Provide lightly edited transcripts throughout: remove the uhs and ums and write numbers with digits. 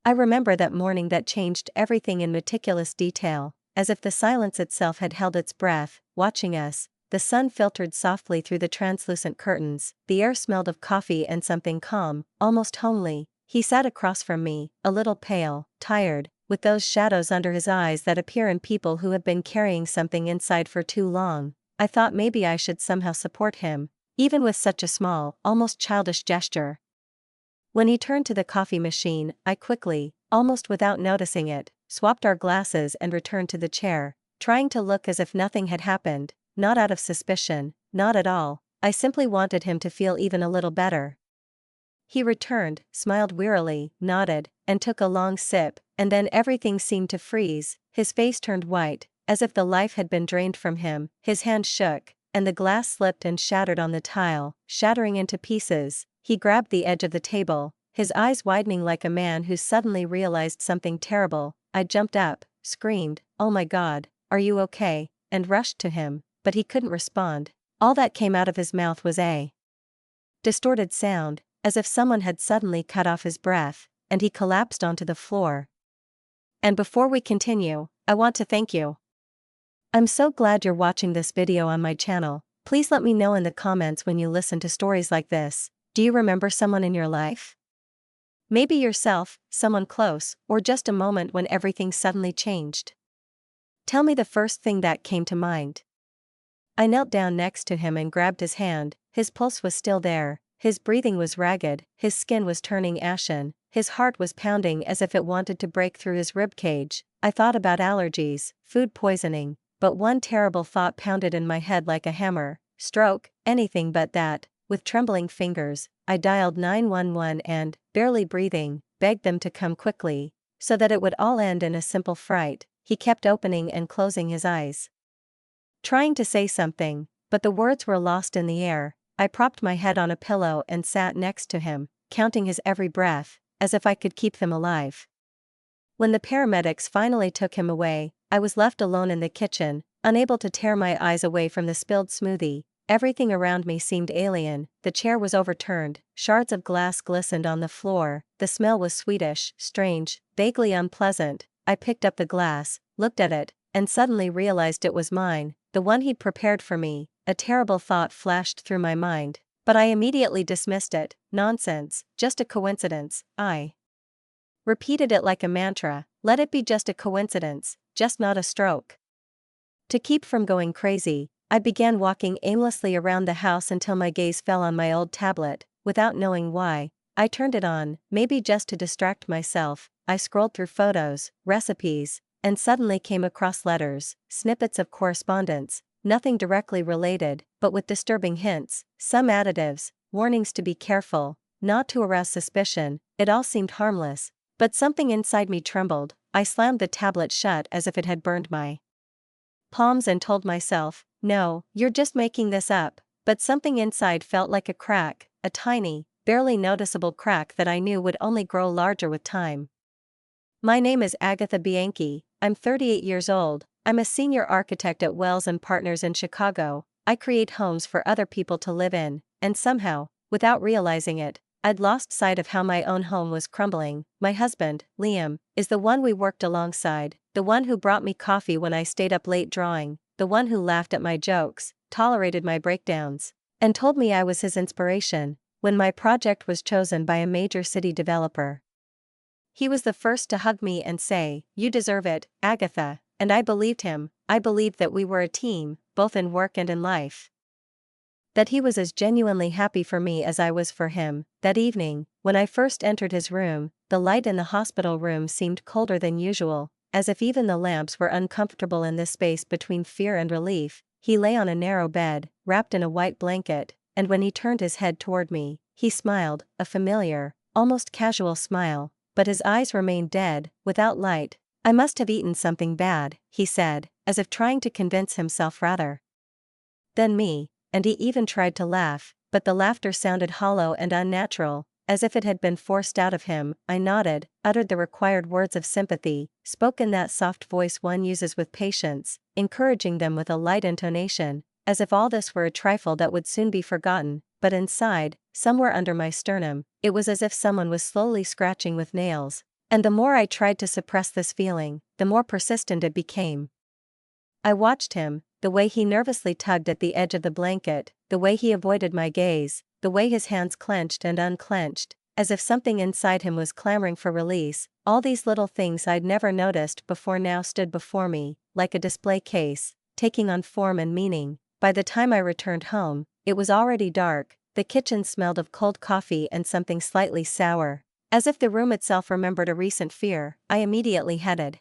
I remember that morning that changed everything in meticulous detail, as if the silence itself had held its breath, watching us. The sun filtered softly through the translucent curtains, the air smelled of coffee and something calm, almost homely. He sat across from me, a little pale, tired, with those shadows under his eyes that appear in people who have been carrying something inside for too long. I thought maybe I should somehow support him, even with such a small, almost childish gesture. When he turned to the coffee machine, I quickly, almost without noticing it, swapped our glasses and returned to the chair, trying to look as if nothing had happened. Not out of suspicion, not at all, I simply wanted him to feel even a little better. He returned, smiled wearily, nodded, and took a long sip, and then everything seemed to freeze. His face turned white, as if the life had been drained from him, his hand shook, and the glass slipped and shattered on the tile, shattering into pieces. He grabbed the edge of the table, his eyes widening like a man who suddenly realized something terrible. I jumped up, screamed, "Oh my God, are you okay?" and rushed to him. But he couldn't respond. All that came out of his mouth was a distorted sound, as if someone had suddenly cut off his breath, and he collapsed onto the floor. And before we continue, I want to thank you. I'm so glad you're watching this video on my channel. Please let me know in the comments when you listen to stories like this. Do you remember someone in your life? Maybe yourself, someone close, or just a moment when everything suddenly changed. Tell me the first thing that came to mind. I knelt down next to him and grabbed his hand. His pulse was still there, his breathing was ragged, his skin was turning ashen, his heart was pounding as if it wanted to break through his ribcage. I thought about allergies, food poisoning, but one terrible thought pounded in my head like a hammer: stroke, anything but that. With trembling fingers, I dialed 911 and, barely breathing, begged them to come quickly, so that it would all end in a simple fright. He kept opening and closing his eyes, trying to say something, but the words were lost in the air. I propped my head on a pillow and sat next to him, counting his every breath, as if I could keep them alive. When the paramedics finally took him away, I was left alone in the kitchen, unable to tear my eyes away from the spilled smoothie. Everything around me seemed alien. The chair was overturned, shards of glass glistened on the floor, the smell was sweetish, strange, vaguely unpleasant. I picked up the glass, looked at it, and suddenly realized it was mine, the one he'd prepared for me. A terrible thought flashed through my mind, but I immediately dismissed it. Nonsense, just a coincidence. I repeated it like a mantra. Let it be just a coincidence, just not a stroke. To keep from going crazy, I began walking aimlessly around the house until my gaze fell on my old tablet. Without knowing why, I turned it on, maybe just to distract myself. I scrolled through photos, recipes, and suddenly came across letters, snippets of correspondence, nothing directly related, but with disturbing hints, some additives, warnings to be careful, not to arouse suspicion. It all seemed harmless, but something inside me trembled. I slammed the tablet shut as if it had burned my palms and told myself, "No, you're just making this up." But something inside felt like a crack, a tiny, barely noticeable crack that I knew would only grow larger with time. My name is Agatha Bianchi, I'm 38 years old, I'm a senior architect at Wells & Partners in Chicago. I create homes for other people to live in, and somehow, without realizing it, I'd lost sight of how my own home was crumbling. My husband, Liam, is the one we worked alongside, the one who brought me coffee when I stayed up late drawing, the one who laughed at my jokes, tolerated my breakdowns, and told me I was his inspiration when my project was chosen by a major city developer. He was the first to hug me and say, "You deserve it, Agatha," and I believed him. I believed that we were a team, both in work and in life. That he was as genuinely happy for me as I was for him. That evening, when I first entered his room, the light in the hospital room seemed colder than usual, as if even the lamps were uncomfortable in this space between fear and relief. He lay on a narrow bed, wrapped in a white blanket, and when he turned his head toward me, he smiled, a familiar, almost casual smile, but his eyes remained dead, without light. "I must have eaten something bad," he said, as if trying to convince himself rather than me, and he even tried to laugh, but the laughter sounded hollow and unnatural, as if it had been forced out of him. I nodded, uttered the required words of sympathy, spoke in that soft voice one uses with patients, encouraging them with a light intonation, as if all this were a trifle that would soon be forgotten. But inside, somewhere under my sternum, it was as if someone was slowly scratching with nails. And the more I tried to suppress this feeling, the more persistent it became. I watched him, the way he nervously tugged at the edge of the blanket, the way he avoided my gaze, the way his hands clenched and unclenched, as if something inside him was clamoring for release. All these little things I'd never noticed before now stood before me, like a display case, taking on form and meaning. By the time I returned home, it was already dark. The kitchen smelled of cold coffee and something slightly sour. As if the room itself remembered a recent fear, I immediately headed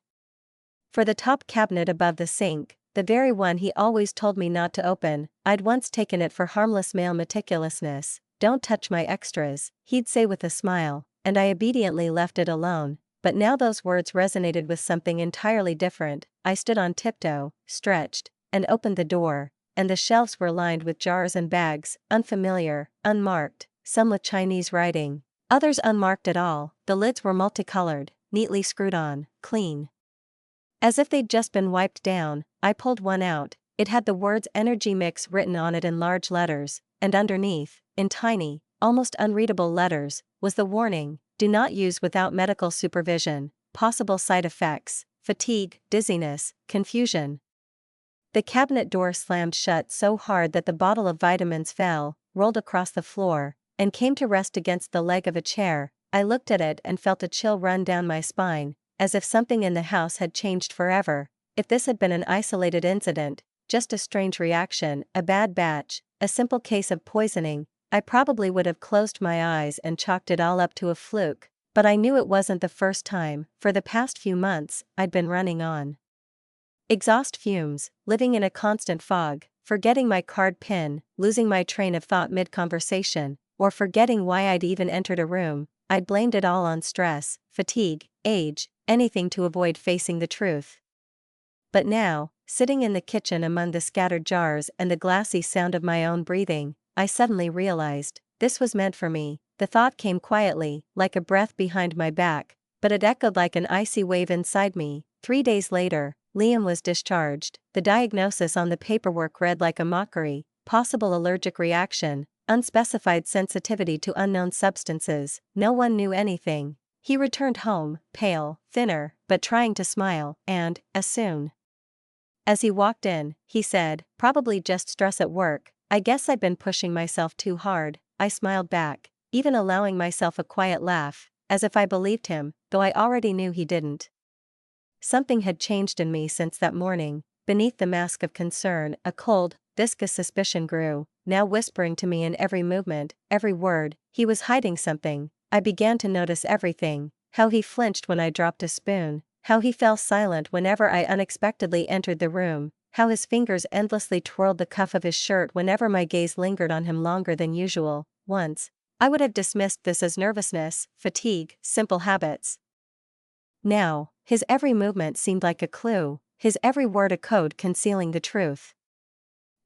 for the top cabinet above the sink, the very one he always told me not to open. I'd once taken it for harmless male meticulousness. "Don't touch my extras," he'd say with a smile, and I obediently left it alone. But now those words resonated with something entirely different. I stood on tiptoe, stretched, and opened the door, and the shelves were lined with jars and bags, unfamiliar, unmarked, some with Chinese writing, others unmarked at all. The lids were multicolored, neatly screwed on, clean, as if they'd just been wiped down. I pulled one out. It had the words "Energy Mix" written on it in large letters, and underneath, in tiny, almost unreadable letters, was the warning: "Do not use without medical supervision. Possible side effects: fatigue, dizziness, confusion." The cabinet door slammed shut so hard that the bottle of vitamins fell, rolled across the floor, and came to rest against the leg of a chair. I looked at it and felt a chill run down my spine, as if something in the house had changed forever. If this had been an isolated incident, just a strange reaction, a bad batch, a simple case of poisoning, I probably would have closed my eyes and chalked it all up to a fluke. But I knew it wasn't the first time. For the past few months, I'd been running on exhaust fumes, living in a constant fog, forgetting my card PIN, losing my train of thought mid-conversation, or forgetting why I'd even entered a room. I'd blamed it all on stress, fatigue, age, anything to avoid facing the truth. But now, sitting in the kitchen among the scattered jars and the glassy sound of my own breathing, I suddenly realized, this was meant for me. The thought came quietly, like a breath behind my back, but it echoed like an icy wave inside me. 3 days later, Liam was discharged. The diagnosis on the paperwork read like a mockery: possible allergic reaction, unspecified sensitivity to unknown substances. No one knew anything. He returned home, pale, thinner, but trying to smile, and, as soon as he walked in, he said, "Probably just stress at work. I guess I've been pushing myself too hard." I smiled back, even allowing myself a quiet laugh, as if I believed him, though I already knew he didn't. Something had changed in me since that morning. Beneath the mask of concern, a cold, viscous suspicion grew, now whispering to me in every movement, every word. He was hiding something. I began to notice everything: how he flinched when I dropped a spoon, how he fell silent whenever I unexpectedly entered the room, how his fingers endlessly twirled the cuff of his shirt whenever my gaze lingered on him longer than usual. Once, I would have dismissed this as nervousness, fatigue, simple habits. Now, his every movement seemed like a clue, his every word a code concealing the truth.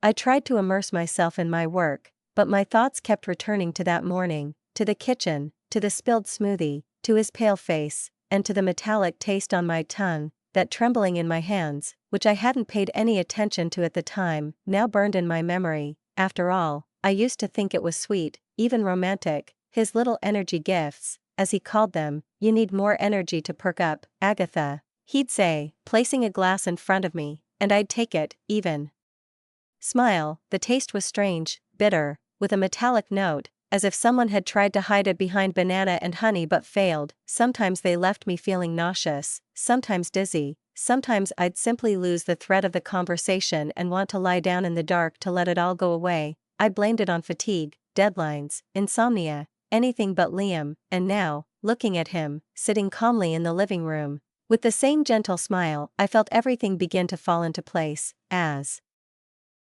I tried to immerse myself in my work, but my thoughts kept returning to that morning, to the kitchen, to the spilled smoothie, to his pale face, and to the metallic taste on my tongue, that trembling in my hands, which I hadn't paid any attention to at the time, now burned in my memory. After all, I used to think it was sweet, even romantic, his little energy gifts, as he called them. "You need more energy to perk up, Agatha," he'd say, placing a glass in front of me, and I'd take it, even smile. The taste was strange, bitter, with a metallic note, as if someone had tried to hide it behind banana and honey but failed. Sometimes they left me feeling nauseous, sometimes dizzy, sometimes I'd simply lose the thread of the conversation and want to lie down in the dark to let it all go away. I blamed it on fatigue, deadlines, insomnia, anything but Liam. And now, looking at him, sitting calmly in the living room, with the same gentle smile, I felt everything begin to fall into place, as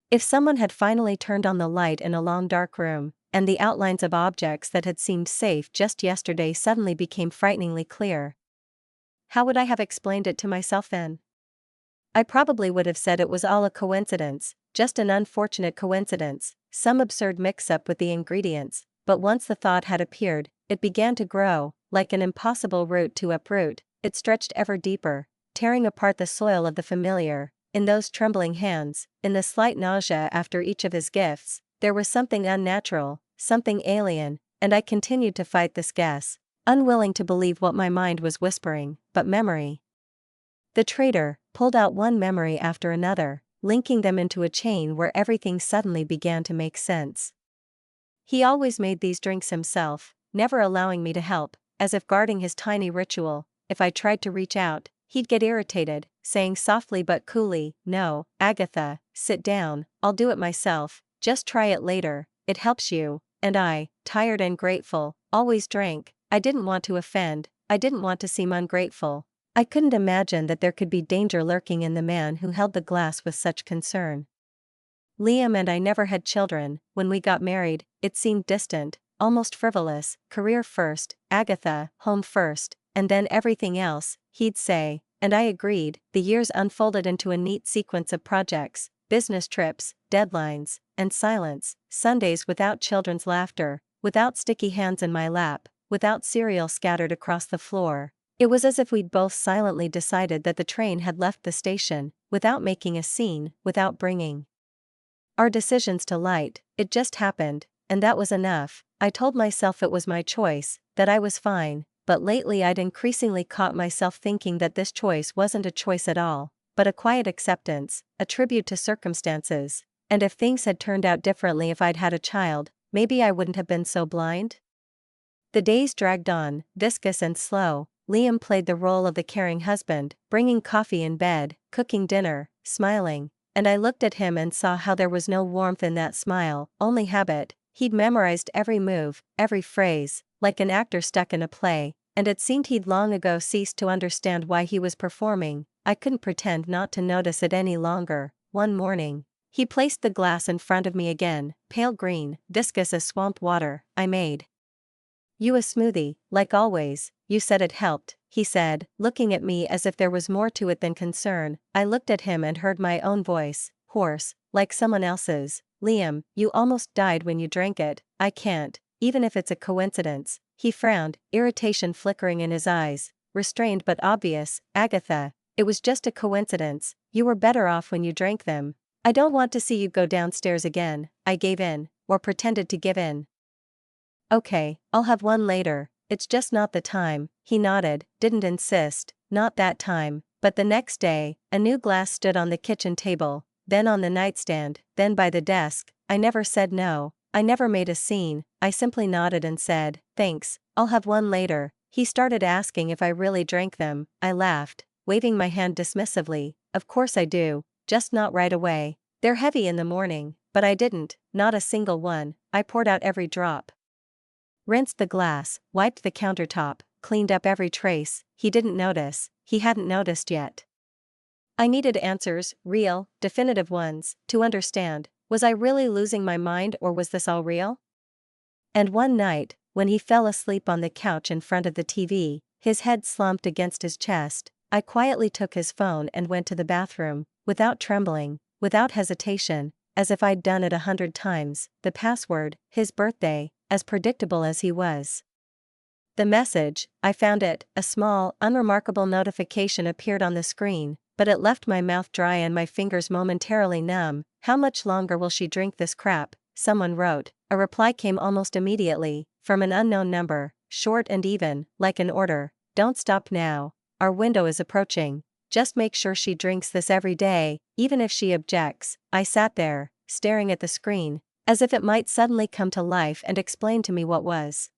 if someone had finally turned on the light in a long dark room, and the outlines of objects that had seemed safe just yesterday suddenly became frighteningly clear. How would I have explained it to myself then? I probably would have said it was all a coincidence, just an unfortunate coincidence, some absurd mix-up with the ingredients. But once the thought had appeared, it began to grow, like an impossible root to uproot. It stretched ever deeper, tearing apart the soil of the familiar. In those trembling hands, in the slight nausea after each of his gifts, there was something unnatural, something alien, and I continued to fight this guess. unwilling to believe what my mind was whispering, but memory. The trader pulled out one memory after another, linking them into a chain where everything suddenly began to make sense. He always made these drinks himself, never allowing me to help, as if guarding his tiny ritual. If I tried to reach out, he'd get irritated, saying softly but coolly, "No, Agatha, sit down, I'll do it myself, just try it later, it helps you." And I, tired and grateful, always drank. I didn't want to offend, I didn't want to seem ungrateful. I couldn't imagine that there could be danger lurking in the man who held the glass with such concern. Liam and I never had children. When we got married, it seemed distant, almost frivolous. Career first, Agatha, home first, and then everything else, he'd say, and I agreed. The years unfolded into a neat sequence of projects, business trips, deadlines, and silence, Sundays without children's laughter, without sticky hands in my lap, without cereal scattered across the floor. It was as if we'd both silently decided that the train had left the station, without making a scene, without bringing our decisions to light. It just happened, and that was enough. I told myself it was my choice, that I was fine, but lately I'd increasingly caught myself thinking that this choice wasn't a choice at all, but a quiet acceptance, a tribute to circumstances. And if things had turned out differently, if I'd had a child, maybe I wouldn't have been so blind. The days dragged on, viscous and slow. Liam played the role of the caring husband, bringing coffee in bed, cooking dinner, smiling, and I looked at him and saw how there was no warmth in that smile, only habit. He'd memorized every move, every phrase, like an actor stuck in a play, and it seemed he'd long ago ceased to understand why he was performing. I couldn't pretend not to notice it any longer. One morning, he placed the glass in front of me again, pale green, viscous as swamp water. "I made you a smoothie, like always, you said it helped," he said, looking at me as if there was more to it than concern. I looked at him and heard my own voice, hoarse, like someone else's. "Liam, you almost died when you drank it." "I can't, even if it's a coincidence." He frowned, irritation flickering in his eyes, restrained but obvious. "Agatha, it was just a coincidence, you were better off when you drank them. I don't want to see you go downstairs again." I gave in, or pretended to give in. "Okay, I'll have one later, it's just not the time." He nodded, didn't insist, not that time, but the next day, a new glass stood on the kitchen table, then on the nightstand, then by the desk. I never said no, I never made a scene, I simply nodded and said, "Thanks, I'll have one later." He started asking if I really drank them. I laughed, waving my hand dismissively. "Of course I do, just not right away. They're heavy in the morning." But I didn't, not a single one. I poured out every drop. Rinsed the glass, wiped the countertop, cleaned up every trace. He didn't notice, he hadn't noticed yet. I needed answers, real, definitive ones, to understand, was I really losing my mind or was this all real? And one night, when he fell asleep on the couch in front of the TV, his head slumped against his chest, I quietly took his phone and went to the bathroom, without trembling, without hesitation, as if I'd done it 100 times, the password, his birthday, as predictable as he was. The message, I found it, a small, unremarkable notification appeared on the screen, but it left my mouth dry and my fingers momentarily numb. "How much longer will she drink this crap?" someone wrote. A reply came almost immediately, from an unknown number, short and even, like an order. "Don't stop now. Our window is approaching. Just make sure she drinks this every day, even if she objects." I sat there, staring at the screen, as if it might suddenly come to life and explain to me what was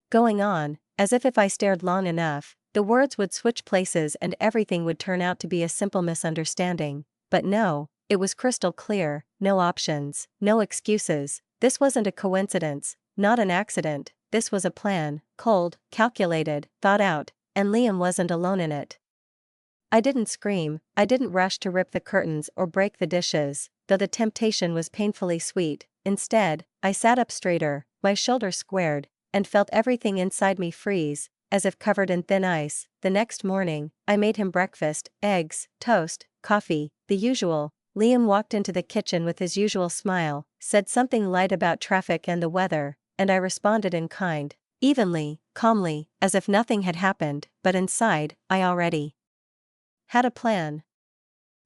going on, as if I stared long enough, the words would switch places and everything would turn out to be a simple misunderstanding. But no, it was crystal clear, no options, no excuses. This wasn't a coincidence, not an accident, this was a plan, cold, calculated, thought out, and Liam wasn't alone in it. I didn't scream, I didn't rush to rip the curtains or break the dishes, though the temptation was painfully sweet. Instead, I sat up straighter, my shoulders squared, and felt everything inside me freeze, as if covered in thin ice. The next morning, I made him breakfast, eggs, toast, coffee, the usual. Liam walked into the kitchen with his usual smile, said something light about traffic and the weather, and I responded in kind, evenly, calmly, as if nothing had happened, but inside, I already had a plan.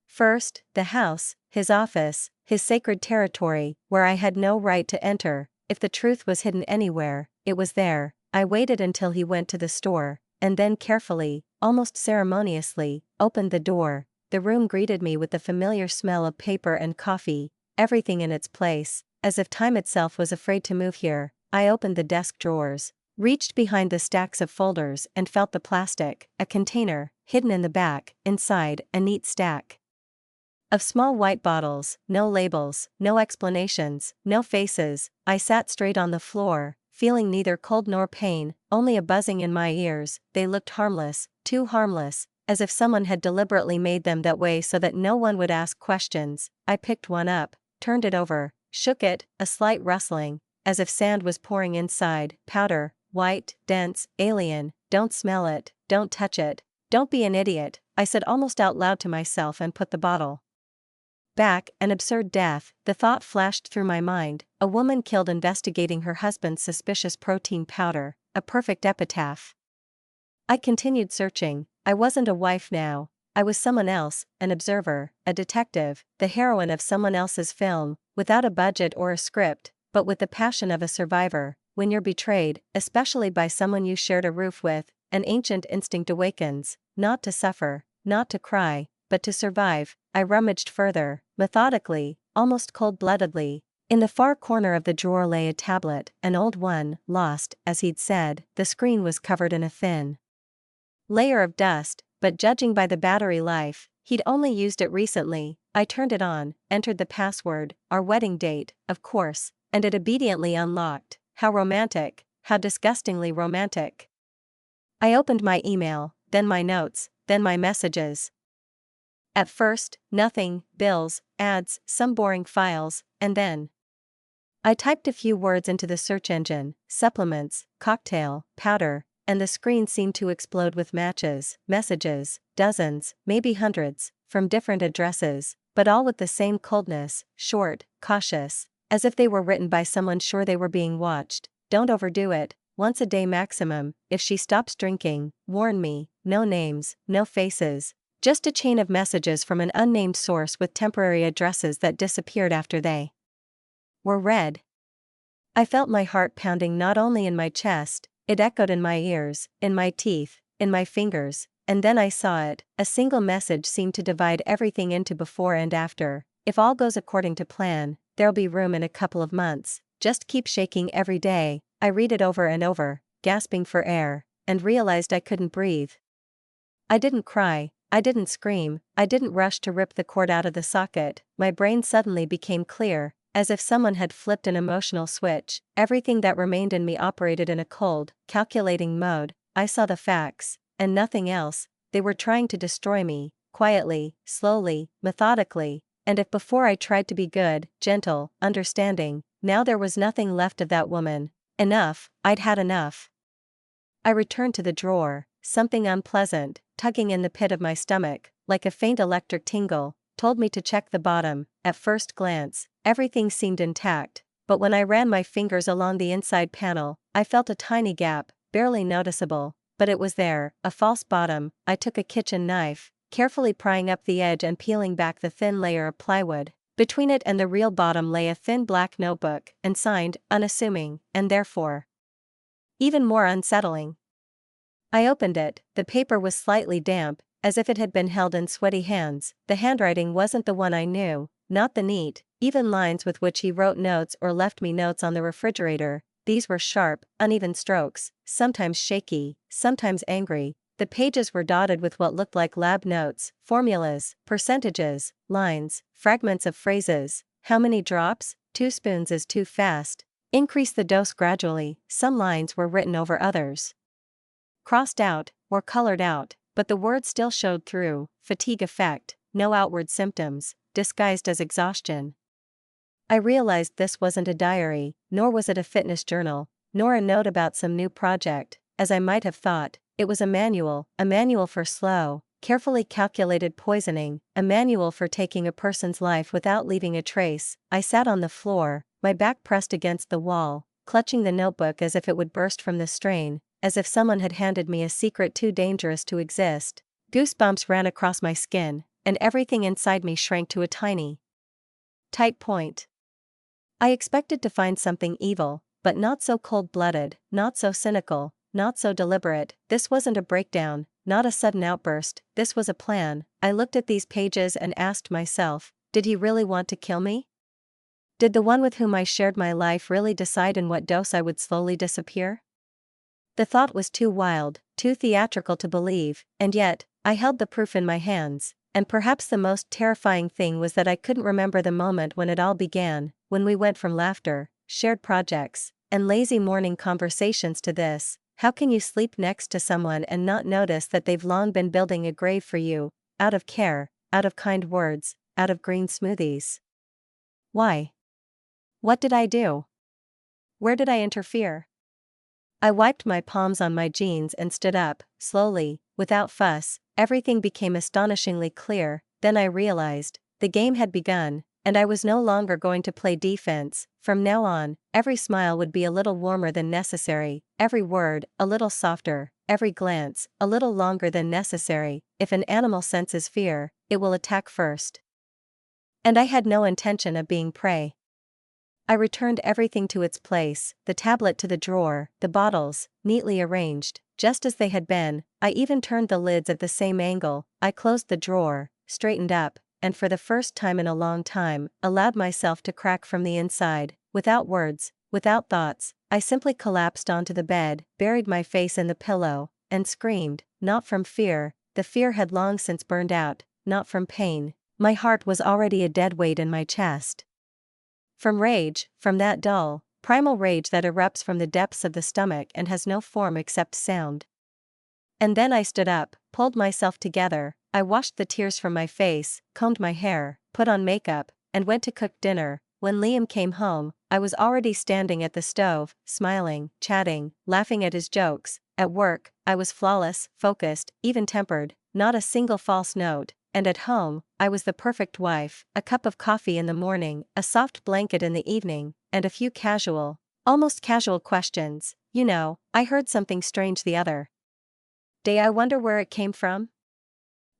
First, the house, his office, his sacred territory, where I had no right to enter. If the truth was hidden anywhere, it was there. I waited until he went to the store, and then carefully, almost ceremoniously, opened the door. The room greeted me with the familiar smell of paper and coffee, everything in its place, as if time itself was afraid to move here. I opened the desk drawers, reached behind the stacks of folders and felt the plastic, a container, hidden in the back, inside, a neat stack of small white bottles, no labels, no explanations, no faces. I sat straight on the floor, feeling neither cold nor pain, only a buzzing in my ears. They looked harmless, too harmless, as if someone had deliberately made them that way so that no one would ask questions. I picked one up, turned it over, shook it, a slight rustling, as if sand was pouring inside. Powder, white, dense, alien. Don't smell it, don't touch it, don't be an idiot, I said almost out loud to myself and put the bottle back. An absurd death, the thought flashed through my mind, a woman killed investigating her husband's suspicious protein powder, a perfect epitaph. I continued searching. I wasn't a wife now, I was someone else, an observer, a detective, the heroine of someone else's film, without a budget or a script, but with the passion of a survivor. When you're betrayed, especially by someone you shared a roof with, an ancient instinct awakens, not to suffer, not to cry, but to survive. I rummaged further, methodically, almost cold-bloodedly. In the far corner of the drawer lay a tablet, an old one, lost, as he'd said. The screen was covered in a thin layer of dust, but judging by the battery life, he'd only used it recently. I turned it on, entered the password, our wedding date, of course, and it obediently unlocked. How romantic, how disgustingly romantic. I opened my email, then my notes, then my messages. At first, nothing, bills, ads, some boring files, and then I typed a few words into the search engine, supplements, cocktail, powder, and the screen seemed to explode with matches, messages, dozens, maybe hundreds, from different addresses, but all with the same coldness, short, cautious, as if they were written by someone sure they were being watched. Don't overdo it, once a day maximum. If she stops drinking, warn me. No names, no faces. Just a chain of messages from an unnamed source with temporary addresses that disappeared after they were read. I felt my heart pounding not only in my chest, it echoed in my ears, in my teeth, in my fingers, and then I saw it. A single message seemed to divide everything into before and after. If all goes according to plan, there'll be room in a couple of months. Just keep shaking every day. I read it over and over, gasping for air, and realized I couldn't breathe. I didn't cry. I didn't scream, I didn't rush to rip the cord out of the socket. My brain suddenly became clear, as if someone had flipped an emotional switch. Everything that remained in me operated in a cold, calculating mode. I saw the facts, and nothing else. They were trying to destroy me, quietly, slowly, methodically, and if before I tried to be good, gentle, understanding, now there was nothing left of that woman. Enough, I'd had enough. I returned to the drawer. Something unpleasant, tugging in the pit of my stomach, like a faint electric tingle, told me to check the bottom. At first glance, everything seemed intact, but when I ran my fingers along the inside panel, I felt a tiny gap, barely noticeable, but it was there, a false bottom. I took a kitchen knife, carefully prying up the edge and peeling back the thin layer of plywood. Between it and the real bottom lay a thin black notebook, and signed, unassuming, and therefore even more unsettling. I opened it. The paper was slightly damp, as if it had been held in sweaty hands. The handwriting wasn't the one I knew, not the neat, even lines with which he wrote notes or left me notes on the refrigerator. These were sharp, uneven strokes, sometimes shaky, sometimes angry. The pages were dotted with what looked like lab notes, formulas, percentages, lines, fragments of phrases. How many drops? 2 spoons is too fast. Increase the dose gradually. Some lines were written over others, crossed out, or colored out, but the words still showed through. Fatigue effect, no outward symptoms, disguised as exhaustion. I realized this wasn't a diary, nor was it a fitness journal, nor a note about some new project, as I might have thought. It was a manual for slow, carefully calculated poisoning, a manual for taking a person's life without leaving a trace. I sat on the floor, my back pressed against the wall, clutching the notebook as if it would burst from the strain, as if someone had handed me a secret too dangerous to exist. Goosebumps ran across my skin, and everything inside me shrank to a tiny, tight point. I expected to find something evil, but not so cold-blooded, not so cynical, not so deliberate. This wasn't a breakdown, not a sudden outburst, this was a plan. I looked at these pages and asked myself, did he really want to kill me? Did the one with whom I shared my life really decide in what dose I would slowly disappear? The thought was too wild, too theatrical to believe, and yet, I held the proof in my hands, and perhaps the most terrifying thing was that I couldn't remember the moment when it all began, when we went from laughter, shared projects, and lazy morning conversations to this. How can you sleep next to someone and not notice that they've long been building a grave for you, out of care, out of kind words, out of green smoothies? Why? What did I do? Where did I interfere? I wiped my palms on my jeans and stood up, slowly, without fuss. Everything became astonishingly clear. Then I realized, the game had begun, and I was no longer going to play defense. From now on, every smile would be a little warmer than necessary, every word, a little softer, every glance, a little longer than necessary. If an animal senses fear, it will attack first. And I had no intention of being prey. I returned everything to its place, the tablet to the drawer, the bottles, neatly arranged, just as they had been. I even turned the lids at the same angle. I closed the drawer, straightened up, and for the first time in a long time, allowed myself to crack from the inside. Without words, without thoughts, I simply collapsed onto the bed, buried my face in the pillow, and screamed, not from fear, the fear had long since burned out, not from pain, my heart was already a dead weight in my chest. From rage, from that dull, primal rage that erupts from the depths of the stomach and has no form except sound. And then I stood up, pulled myself together, I washed the tears from my face, combed my hair, put on makeup, and went to cook dinner. When Liam came home, I was already standing at the stove, smiling, chatting, laughing at his jokes. At work, I was flawless, focused, even-tempered, not a single false note. And at home, I was the perfect wife, a cup of coffee in the morning, a soft blanket in the evening, and a few casual, almost casual questions. You know, I heard something strange the other day. I wonder where it came from?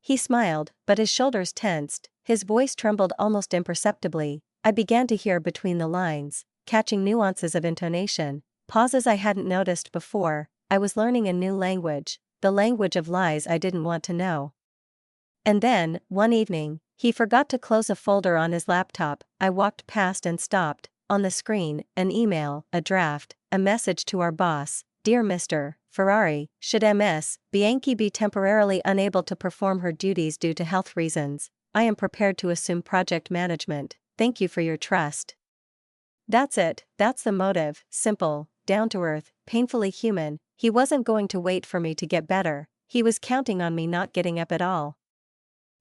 He smiled, but his shoulders tensed, his voice trembled almost imperceptibly. I began to hear between the lines, catching nuances of intonation, pauses I hadn't noticed before. I was learning a new language, the language of lies I didn't want to know. And then, one evening, he forgot to close a folder on his laptop. I walked past and stopped. On the screen, an email, a draft, a message to our boss. Dear Mr. Ferrari, should Ms. Bianchi be temporarily unable to perform her duties due to health reasons, I am prepared to assume project management. Thank you for your trust. That's it, that's the motive, simple, down-to-earth, painfully human. He wasn't going to wait for me to get better, he was counting on me not getting up at all.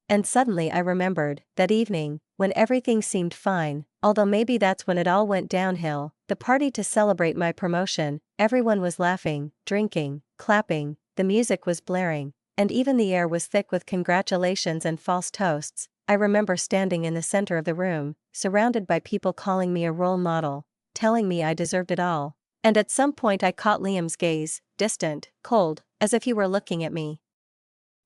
And suddenly I remembered, that evening, when everything seemed fine, although maybe that's when it all went downhill, the party to celebrate my promotion. Everyone was laughing, drinking, clapping, the music was blaring, and even the air was thick with congratulations and false toasts. I remember standing in the center of the room, surrounded by people calling me a role model, telling me I deserved it all. And at some point I caught Liam's gaze, distant, cold, as if he were looking at me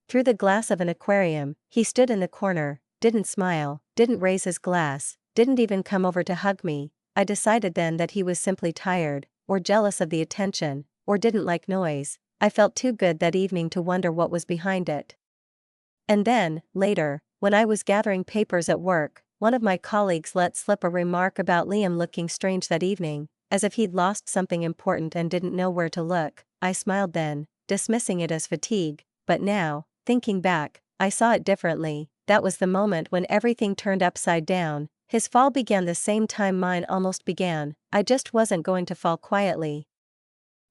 through the glass of an aquarium. He stood in the corner, didn't smile, didn't raise his glass, didn't even come over to hug me. I decided then that he was simply tired, or jealous of the attention, or didn't like noise. I felt too good that evening to wonder what was behind it. And then, later, when I was gathering papers at work, one of my colleagues let slip a remark about Liam looking strange that evening, as if he'd lost something important and didn't know where to look. I smiled then, dismissing it as fatigue, but now, thinking back, I saw it differently. That was the moment when everything turned upside down. His fall began the same time mine almost began. I just wasn't going to fall quietly.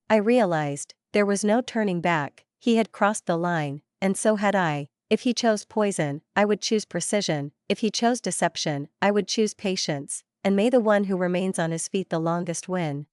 I realized, there was no turning back. He had crossed the line, and so had I. If he chose poison, I would choose precision. If he chose deception, I would choose patience. And may the one who remains on his feet the longest win.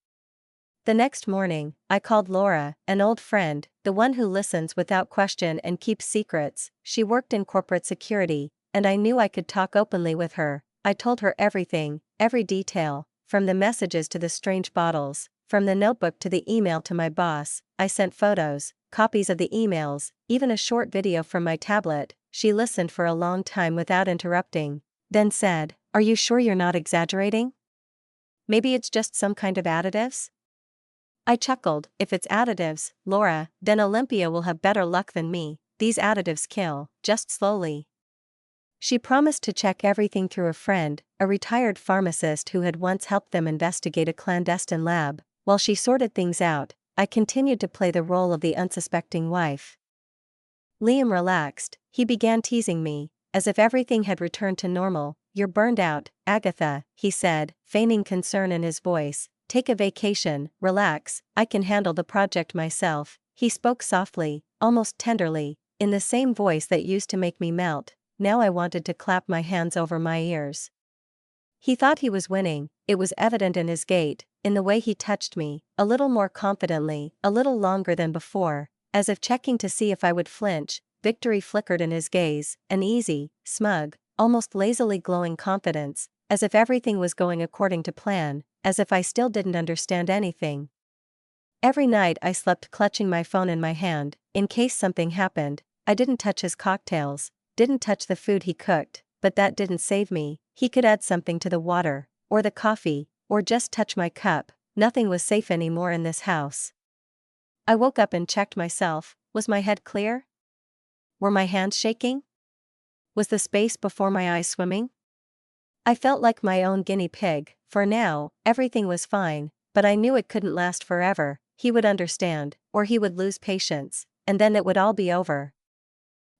The next morning, I called Laura, an old friend, the one who listens without question and keeps secrets. She worked in corporate security, and I knew I could talk openly with her. I told her everything, every detail, from the messages to the strange bottles, from the notebook to the email to my boss. I sent photos, copies of the emails, even a short video from my tablet. She listened for a long time without interrupting, then said, "Are you sure you're not exaggerating? Maybe it's just some kind of additives?" I chuckled. If it's additives, Laura, then Olympia will have better luck than me. These additives kill, just slowly. She promised to check everything through a friend, a retired pharmacist who had once helped them investigate a clandestine lab. While she sorted things out, I continued to play the role of the unsuspecting wife. Liam relaxed. He began teasing me, as if everything had returned to normal. You're burned out, Agatha, he said, feigning concern in his voice. Take a vacation, relax, I can handle the project myself. He spoke softly, almost tenderly, in the same voice that used to make me melt. Now I wanted to clap my hands over my ears. He thought he was winning. It was evident in his gait, in the way he touched me, a little more confidently, a little longer than before, as if checking to see if I would flinch. Victory flickered in his gaze, an easy, smug, almost lazily glowing confidence, as if everything was going according to plan, as if I still didn't understand anything. Every night I slept clutching my phone in my hand, in case something happened. I didn't touch his cocktails, didn't touch the food he cooked, but that didn't save me. He could add something to the water, or the coffee, or just touch my cup. Nothing was safe anymore in this house. I woke up and checked myself. Was my head clear? Were my hands shaking? Was the space before my eyes swimming? I felt like my own guinea pig. For now, everything was fine, but I knew it couldn't last forever. He would understand, or he would lose patience, and then it would all be over.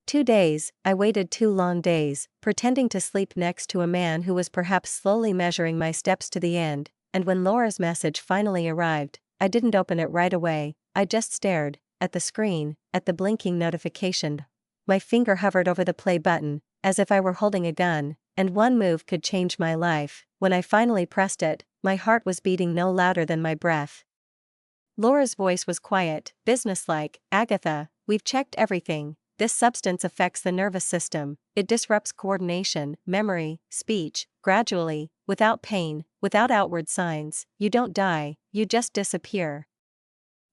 2 days, I waited 2 long days, pretending to sleep next to a man who was perhaps slowly measuring my steps to the end, and when Laura's message finally arrived, I didn't open it right away. I just stared, at the screen, at the blinking notification. My finger hovered over the play button, as if I were holding a gun, and one move could change my life. When I finally pressed it, my heart was beating no louder than my breath. Laura's voice was quiet, businesslike. Agatha, we've checked everything. This substance affects the nervous system. It disrupts coordination, memory, speech, gradually, without pain, without outward signs. You don't die, you just disappear.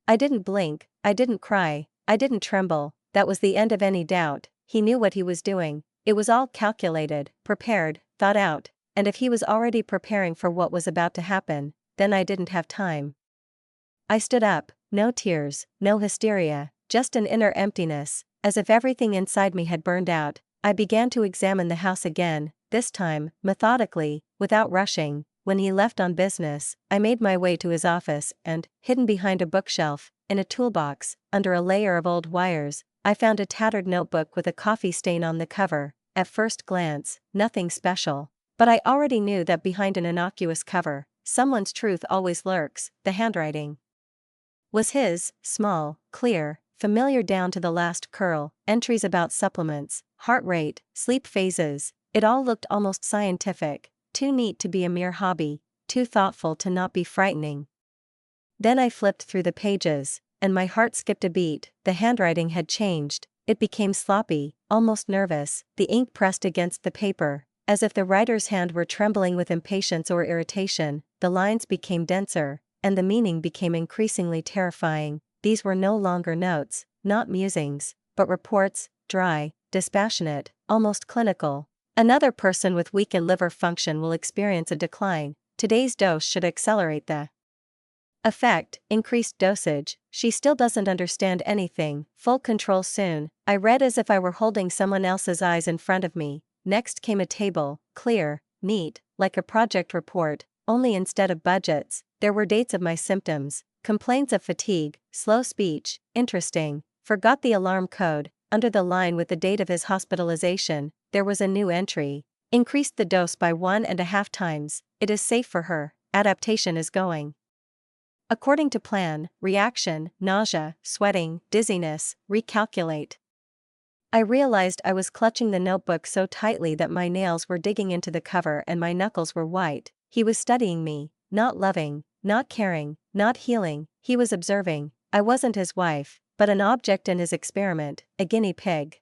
I didn't blink, I didn't cry, I didn't tremble. That was the end of any doubt. He knew what he was doing. It was all calculated, prepared, thought out, and if he was already preparing for what was about to happen, then I didn't have time. I stood up, no tears, no hysteria, just an inner emptiness, as if everything inside me had burned out. I began to examine the house again, this time, methodically, without rushing. When he left on business, I made my way to his office and, hidden behind a bookshelf, in a toolbox, under a layer of old wires, I found a tattered notebook with a coffee stain on the cover. At first glance, nothing special. But I already knew that behind an innocuous cover, someone's truth always lurks. The handwriting was his, small, clear, familiar down to the last curl. Entries about supplements, heart rate, sleep phases. It all looked almost scientific, too neat to be a mere hobby, too thoughtful to not be frightening. Then I flipped through the pages, and my heart skipped a beat. The handwriting had changed. It became sloppy, almost nervous, the ink pressed against the paper, as if the writer's hand were trembling with impatience or irritation. The lines became denser, and the meaning became increasingly terrifying. These were no longer notes, not musings, but reports, dry, dispassionate, almost clinical. Another person with weakened liver function will experience a decline. Today's dose should accelerate the effect. Increased dosage. She still doesn't understand anything. Full control soon. I read as if I were holding someone else's eyes in front of me. Next came a table, clear, neat, like a project report, only instead of budgets, there were dates of my symptoms, complaints of fatigue, slow speech, interesting, forgot the alarm code. Under the line with the date of his hospitalization, there was a new entry. Increased the dose by 1.5 times. It is safe for her. Adaptation is going according to plan. Reaction, nausea, sweating, dizziness. Recalculate. I realized I was clutching the notebook so tightly that my nails were digging into the cover and my knuckles were white. He was studying me, not loving, not caring, not healing. He was observing. I wasn't his wife, but an object in his experiment, a guinea pig.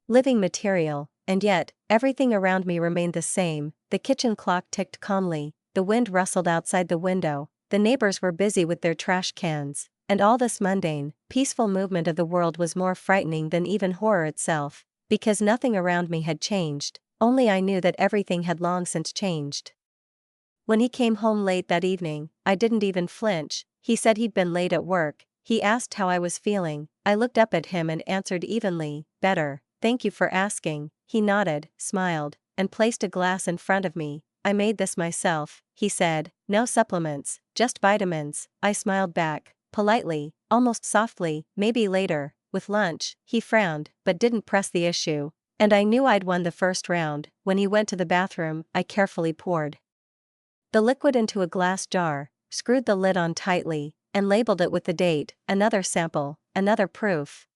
Living material, and yet, everything around me remained the same. The kitchen clock ticked calmly, the wind rustled outside the window, the neighbors were busy with their trash cans, and all this mundane, peaceful movement of the world was more frightening than even horror itself, because nothing around me had changed, only I knew that everything had long since changed. When he came home late that evening, I didn't even flinch. He said he'd been late at work. He asked how I was feeling. I looked up at him and answered evenly, "Better, thank you for asking." He nodded, smiled, and placed a glass in front of me. "I made this myself," he said. "No supplements, just vitamins." I smiled back, politely, almost softly. "Maybe later, with lunch." He frowned, but didn't press the issue. And I knew I'd won the first round. When he went to the bathroom, I carefully poured the liquid into a glass jar, screwed the lid on tightly, and labeled it with the date. Another sample, another proof.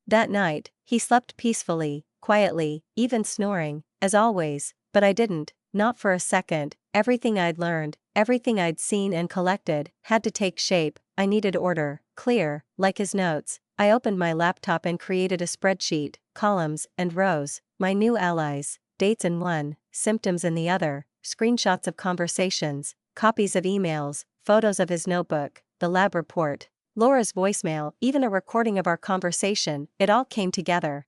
That night, he slept peacefully, quietly, even snoring, as always, but I didn't, not for a second. Everything I'd learned, everything I'd seen and collected, had to take shape. I needed order, clear, like his notes. I opened my laptop and created a spreadsheet, columns and rows, my new allies, dates in one, symptoms in the other, screenshots of conversations, copies of emails, photos of his notebook, the lab report, Laura's voicemail, even a recording of our conversation. It all came together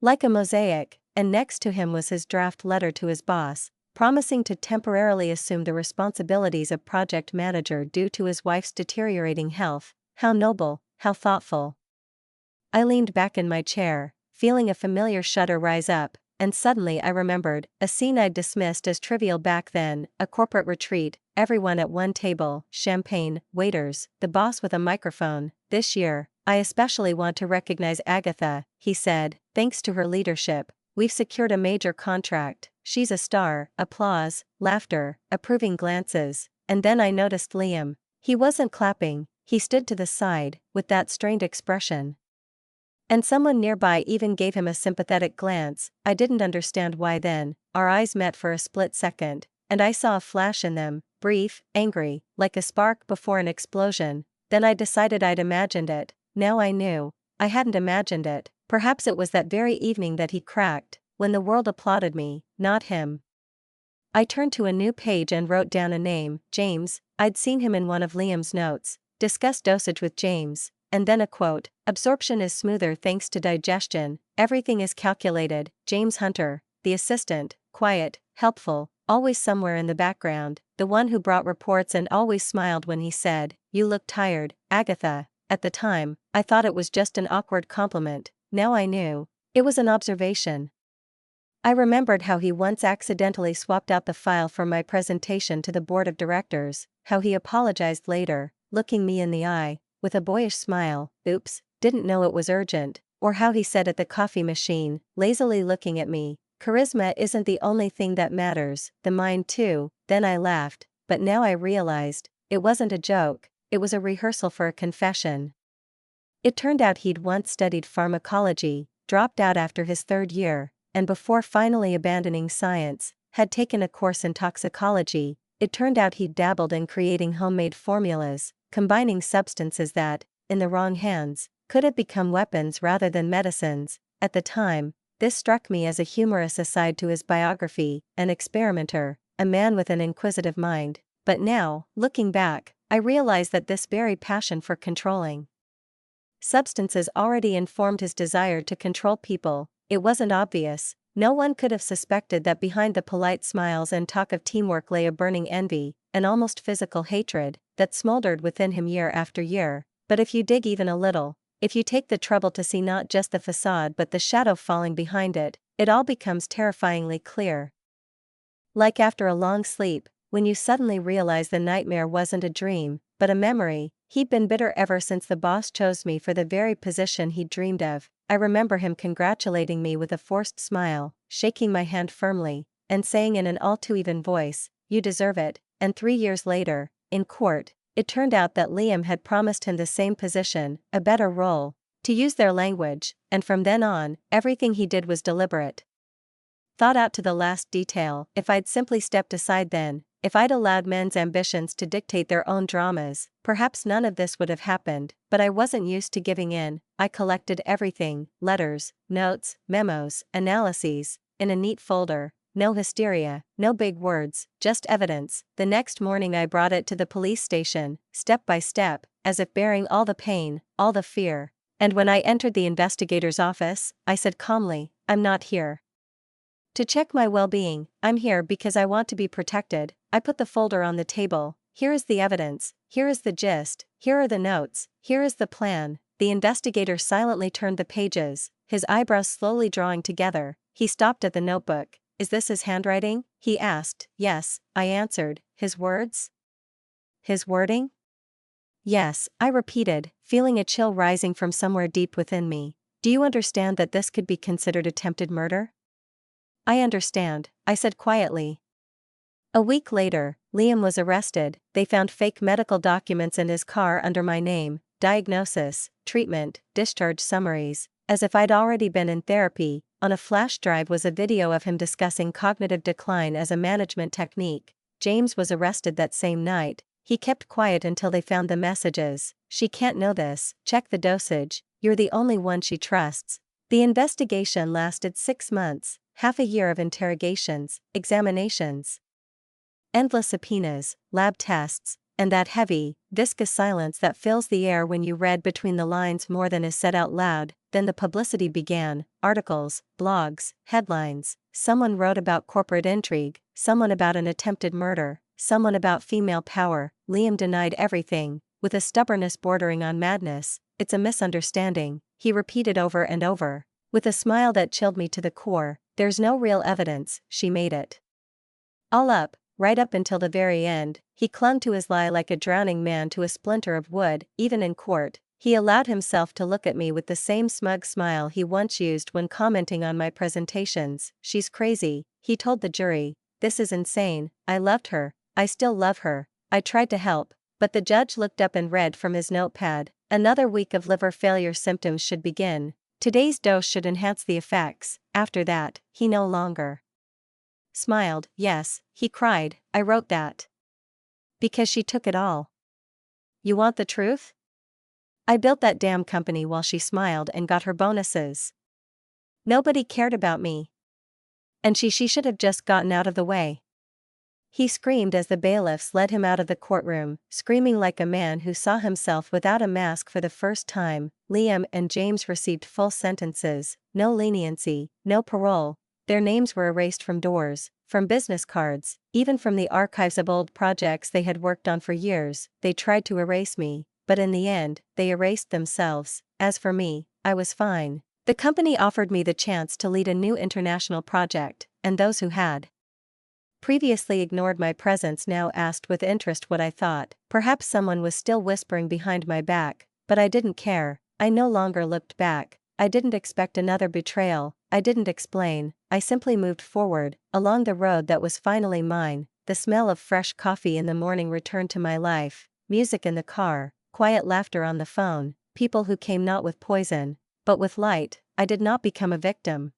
like a mosaic, and next to him was his draft letter to his boss, promising to temporarily assume the responsibilities of project manager due to his wife's deteriorating health. How noble, how thoughtful. I leaned back in my chair, feeling a familiar shudder rise up, and suddenly I remembered a scene I'd dismissed as trivial back then, a corporate retreat, everyone at one table, champagne, waiters, the boss with a microphone. "This year, I especially want to recognize Agatha," he said. "Thanks to her leadership, we've secured a major contract. She's a star." Applause, laughter, approving glances, and then I noticed Liam. He wasn't clapping, he stood to the side, with that strained expression. And someone nearby even gave him a sympathetic glance. I didn't understand why then. Our eyes met for a split second, and I saw a flash in them, brief, angry, like a spark before an explosion. Then I decided I'd imagined it. Now I knew, I hadn't imagined it. Perhaps it was that very evening that he cracked, when the world applauded me, not him. I turned to a new page and wrote down a name, James. I'd seen him in one of Liam's notes. Discuss dosage with James. And then a quote, "Absorption is smoother thanks to digestion, everything is calculated." James Hunter, the assistant, quiet, helpful, always somewhere in the background, the one who brought reports and always smiled when he said, "You look tired, Agatha." At the time, I thought it was just an awkward compliment. Now I knew, it was an observation. I remembered how he once accidentally swapped out the file for my presentation to the board of directors, how he apologized later, looking me in the eye, with a boyish smile, "Oops, didn't know it was urgent," or how he said at the coffee machine, lazily looking at me, "Charisma isn't the only thing that matters, the mind too." Then I laughed, but now I realized, it wasn't a joke, it was a rehearsal for a confession. It turned out he'd once studied pharmacology, dropped out after his third year, and before finally abandoning science, had taken a course in toxicology. It turned out he'd dabbled in creating homemade formulas, combining substances that, in the wrong hands, could have become weapons rather than medicines. At the time, this struck me as a humorous aside to his biography, an experimenter, a man with an inquisitive mind. But now, looking back, I realize that this very passion for controlling substances already informed his desire to control people. It wasn't obvious. No one could have suspected that behind the polite smiles and talk of teamwork lay a burning envy, an almost physical hatred, that smoldered within him year after year. But if you dig even a little, if you take the trouble to see not just the facade but the shadow falling behind it, it all becomes terrifyingly clear. Like after a long sleep, when you suddenly realize the nightmare wasn't a dream, but a memory. He'd been bitter ever since the boss chose me for the very position he'd dreamed of. I remember him congratulating me with a forced smile, shaking my hand firmly, and saying in an all too even voice, "You deserve it." And 3 years later, in court, it turned out that Liam had promised him the same position, a better role, to use their language, and from then on, everything he did was deliberate. Thought out to the last detail. If I'd simply stepped aside then, if I'd allowed men's ambitions to dictate their own dramas, perhaps none of this would have happened. But I wasn't used to giving in. I collected everything, letters, notes, memos, analyses, in a neat folder. No hysteria, no big words, just evidence. The next morning I brought it to the police station, step by step, as if bearing all the pain, all the fear. And when I entered the investigator's office, I said calmly, "I'm not here to check my well-being, I'm here because I want to be protected." I put the folder on the table, Here is the evidence, here is the gist, here are the notes, here is the plan. The investigator silently turned the pages, his eyebrows slowly drawing together. He stopped at the notebook. Is this his handwriting? He asked. Yes, I answered. His words? His wording? Yes, I repeated, feeling a chill rising from somewhere deep within me. Do you understand that this could be considered attempted murder? I understand, I said quietly. A week later, Liam was arrested. They found fake medical documents in his car under my name, diagnosis, treatment, discharge summaries, as if I'd already been in therapy. On a flash drive was a video of him discussing cognitive decline as a management technique. James was arrested that same night. He kept quiet until they found the messages. She can't know this, check the dosage, you're the only one she trusts. The investigation lasted 6 months, half a year of interrogations, examinations, endless subpoenas, lab tests, and that heavy, viscous silence that fills the air when you read between the lines more than is said out loud. Then the publicity began, articles, blogs, headlines. Someone wrote about corporate intrigue, someone about an attempted murder, someone about female power. Liam denied everything, with a stubbornness bordering on madness. It's a misunderstanding, he repeated over and over. With a smile that chilled me to the core. There's no real evidence, she made it all up. Right up until the very end, he clung to his lie like a drowning man to a splinter of wood. Even in court, he allowed himself to look at me with the same smug smile he once used when commenting on my presentations. She's crazy, he told the jury. This is insane. I loved her. I still love her. I tried to help. But the judge looked up and read from his notepad. Another week of liver failure symptoms should begin. Today's dose should enhance the effects. After that, he no longer smiled. Yes, he cried, I wrote that. Because she took it all. You want the truth? I built that damn company while she smiled and got her bonuses. Nobody cared about me. And she should have just gotten out of the way. He screamed as the bailiffs led him out of the courtroom, screaming like a man who saw himself without a mask for the first time. Liam and James received full sentences, no leniency, no parole. Their names were erased from doors, from business cards, even from the archives of old projects they had worked on for years. They tried to erase me, but in the end, they erased themselves. As for me, I was fine. The company offered me the chance to lead a new international project, and those who had previously ignored my presence now asked with interest what I thought. Perhaps someone was still whispering behind my back, but I didn't care. I no longer looked back. I didn't expect another betrayal. I didn't explain. I simply moved forward, along the road that was finally mine. The smell of fresh coffee in the morning returned to my life, music in the car, quiet laughter on the phone, people who came not with poison, but with light. I did not become a victim.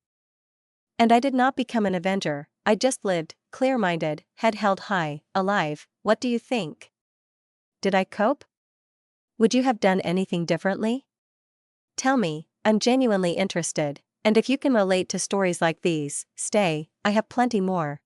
And I did not become an avenger. I just lived, clear-minded, head held high, alive. What do you think? Did I cope? Would you have done anything differently? Tell me, I'm genuinely interested. And if you can relate to stories like these, stay, I have plenty more.